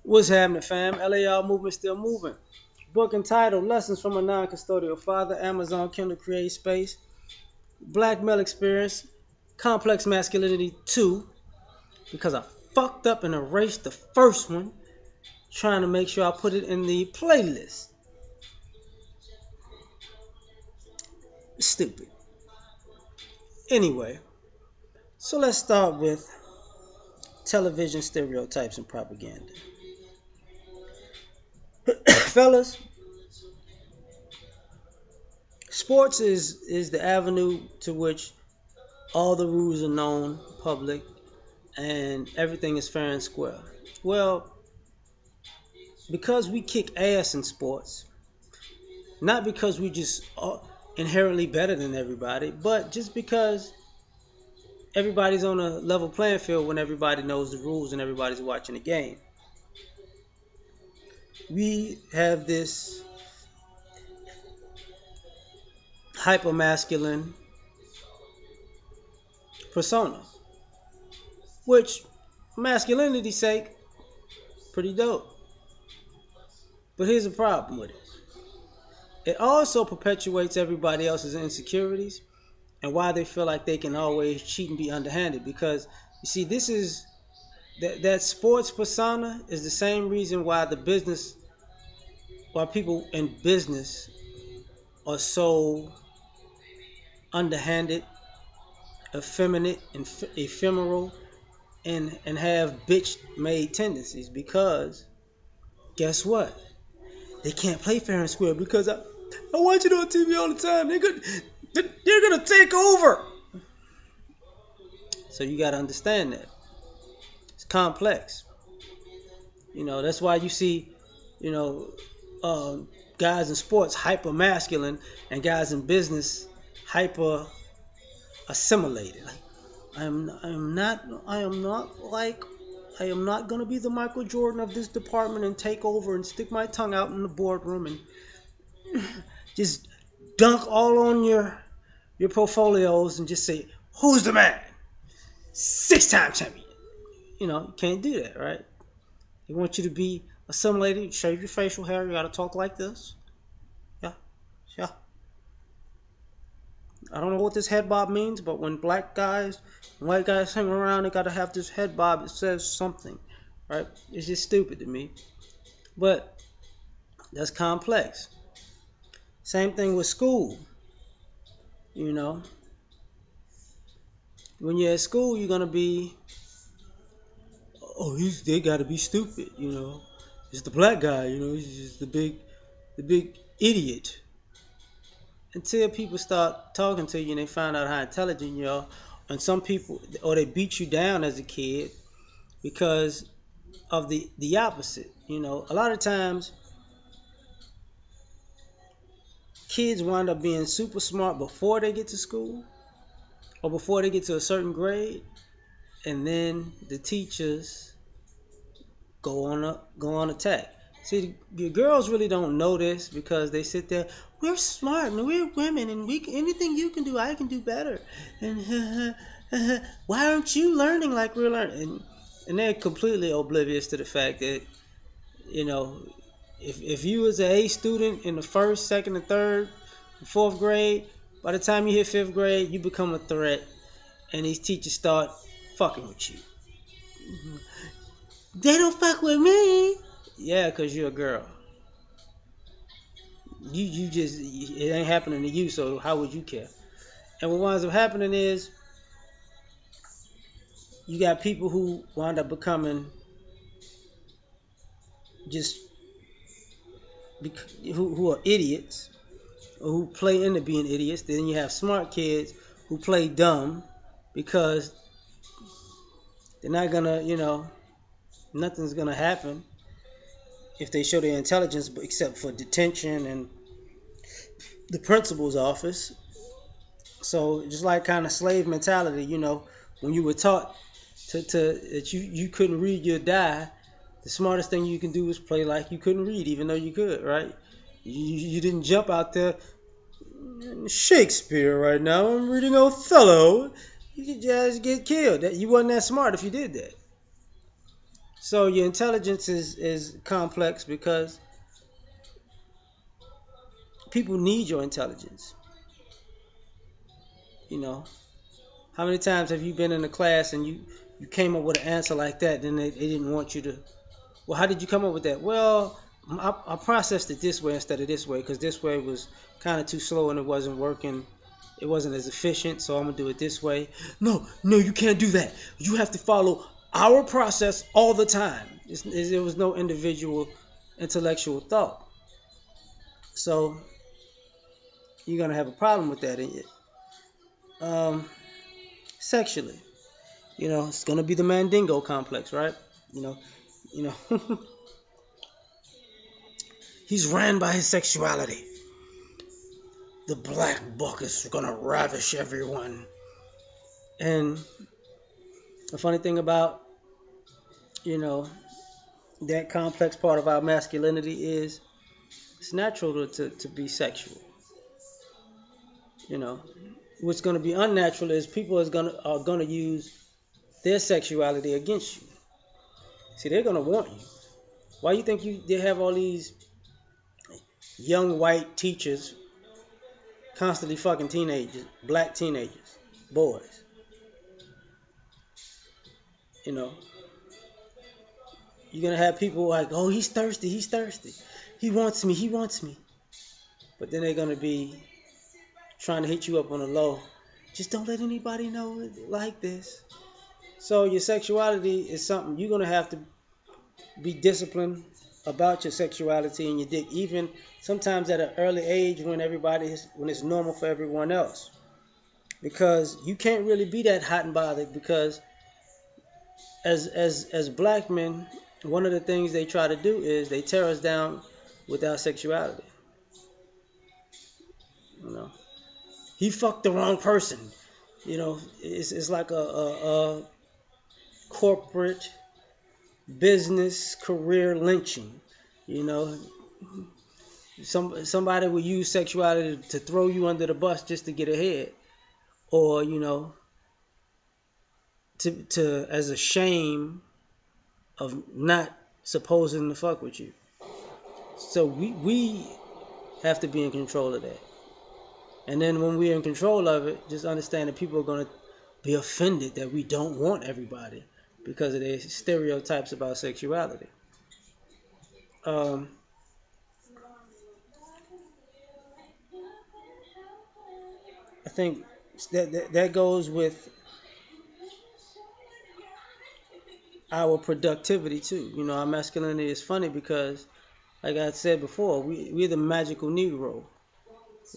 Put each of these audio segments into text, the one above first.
What's happening, fam? L.A.R movement still moving. Book entitled Lessons from a Non-Custodial Father, Amazon Kindle Create Space, Black Male Experience, Complex Masculinity 2, because I fucked up and erased the first one, trying to make sure I put it in the playlist. Stupid. Anyway, so let's start with television stereotypes and propaganda. Fellas, sports is the avenue to which all the rules are known, public, and everything is fair and square. Well, because we kick ass in sports, not because we just are inherently better than everybody, but just because everybody's on a level playing field when everybody knows the rules and everybody's watching the game. We have this hyper masculine persona, which, for masculinity's sake, pretty dope. But here's the problem with it. It also perpetuates everybody else's insecurities and why they feel like they can always cheat and be underhanded. Because you see, this is that sports persona is the same reason why people in business are so underhanded, effeminate, and ephemeral, and have bitch made tendencies. Because guess what? They can't play fair and square because I watch it on TV all the time. They're gonna take over. So you gotta understand that it's complex. That's why you see, you know, guys in sports hyper masculine and guys in business hyper assimilated. Like, I am not gonna be the Michael Jordan of this department and take over and stick my tongue out in the boardroom and just dunk all on your portfolios and just say, who's the man? 6-time champion. You can't do that, right? They want you to be assimilated, shave your facial hair, you gotta talk like this. Yeah, yeah. I don't know what this head bob means, but when black guys and white guys hang around, they gotta have this head bob that says something, right? It's just stupid to me. But that's complex. Same thing with school. You know, when you're at school, you're gonna be, they gotta be stupid. It's the black guy. He's just the big idiot. Until people start talking to you and they find out how intelligent you are, and some people, or they beat you down as a kid because of the opposite. A lot of times kids wind up being super smart before they get to school or before they get to a certain grade, and then the teachers go on attack. See, the girls really don't know this because they sit there. We're smart and we're women and anything you can do, I can do better. And why aren't you learning like we're learning? And they're completely oblivious to the fact that you know if you was an A student in the first, second, and third, and fourth grade, by the time you hit fifth grade, you become a threat, and these teachers start fucking with you. They don't fuck with me. Yeah, cause you're a girl. You just it ain't happening to you, so how would you care? And what winds up happening is you got people who wind up becoming just who are idiots or who play into being idiots. Then you have smart kids who play dumb because they're not gonna, nothing's gonna happen if they show their intelligence, except for detention and the principal's office. So just like kind of slave mentality, when you were taught that you couldn't read, you'd die. The smartest thing you can do is play like you couldn't read, even though you could, right? You didn't jump out there, Shakespeare right now, I'm reading Othello. You could just get killed. You wasn't that smart if you did that. So your intelligence is complex because people need your intelligence. You know, how many times have you been in a class and you came up with an answer like that, and they didn't want you to? Well, how did you come up with that? Well, I processed it this way instead of this way because this way was kind of too slow and it wasn't working. It wasn't as efficient, so I'm gonna do it this way. No, no, you can't do that. You have to follow our process all the time. There was no individual intellectual thought, so you're gonna have a problem with that in it. Sexually, it's gonna be the Mandingo complex, right? You know, you know, he's ran by his sexuality. The black book is gonna ravish everyone. And the funny thing about, you know, that complex part of our masculinity is it's natural to be sexual. You know, what's gonna be unnatural is people are gonna use their sexuality against you. See, they're gonna want you. Why you think they have all these young white teachers constantly fucking teenagers, black teenagers, boys? You know, you're gonna have people like, oh, he's thirsty, he wants me, he wants me. But then they're gonna be trying to hit you up on the low. Just don't let anybody know it like this. So your sexuality is something you're gonna have to be disciplined about your sexuality and your dick, even sometimes at an early age when it's normal for everyone else. Because you can't really be that hot and bothered because as black men, one of the things they try to do is they tear us down with our sexuality. You know, he fucked the wrong person. It's like a corporate business career lynching. You know, somebody will use sexuality to throw you under the bus just to get ahead, or to as a shame of not supposing to fuck with you. So we have to be in control of that. And then when we're in control of it, just understand that people are going to be offended that we don't want everybody because of their stereotypes about sexuality. Um, I think that goes with our productivity too. Our masculinity is funny because, like I said before, we're the magical Negro.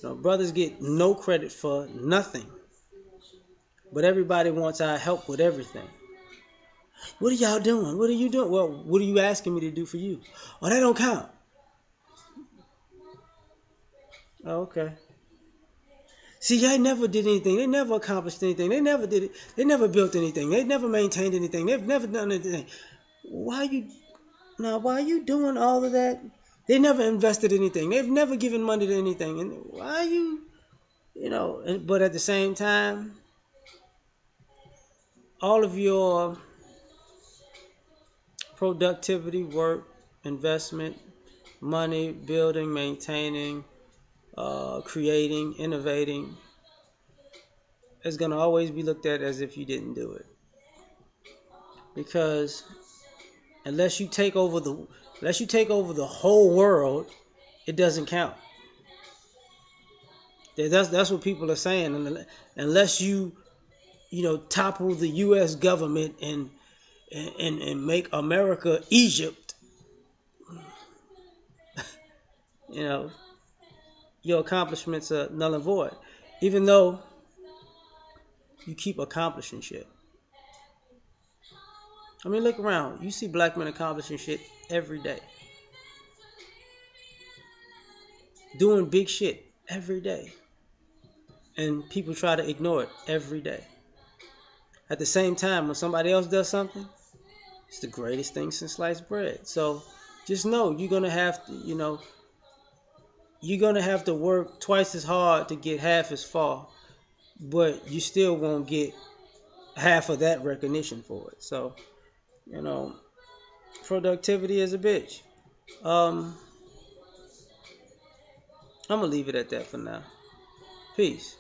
Brothers get no credit for nothing, but everybody wants our help with everything. What are y'all doing? What are you doing? Well, what are you asking me to do for you? Oh, that don't count. Oh, okay. See, I never did anything. They never accomplished anything. They never did it. They never built anything. They never maintained anything. They've never done anything. Why are you doing all of that? They never invested anything. They've never given money to anything. And why are but at the same time, all of your productivity, work, investment, money, building, maintaining, creating, innovating, is going to always be looked at as if you didn't do it. Because unless you take over the whole world, it doesn't count. That's what people are saying. Unless you topple the U.S. government and make America Egypt, your accomplishments are null and void. Even though you keep accomplishing shit. I mean, look around. You see black men accomplishing shit every day. Doing big shit every day. And people try to ignore it every day. At the same time, when somebody else does something, it's the greatest thing since sliced bread. So just know you're gonna have to work twice as hard to get half as far, but you still won't get half of that recognition for it. So, productivity is a bitch. Um, I'm gonna leave it at that for now. Peace.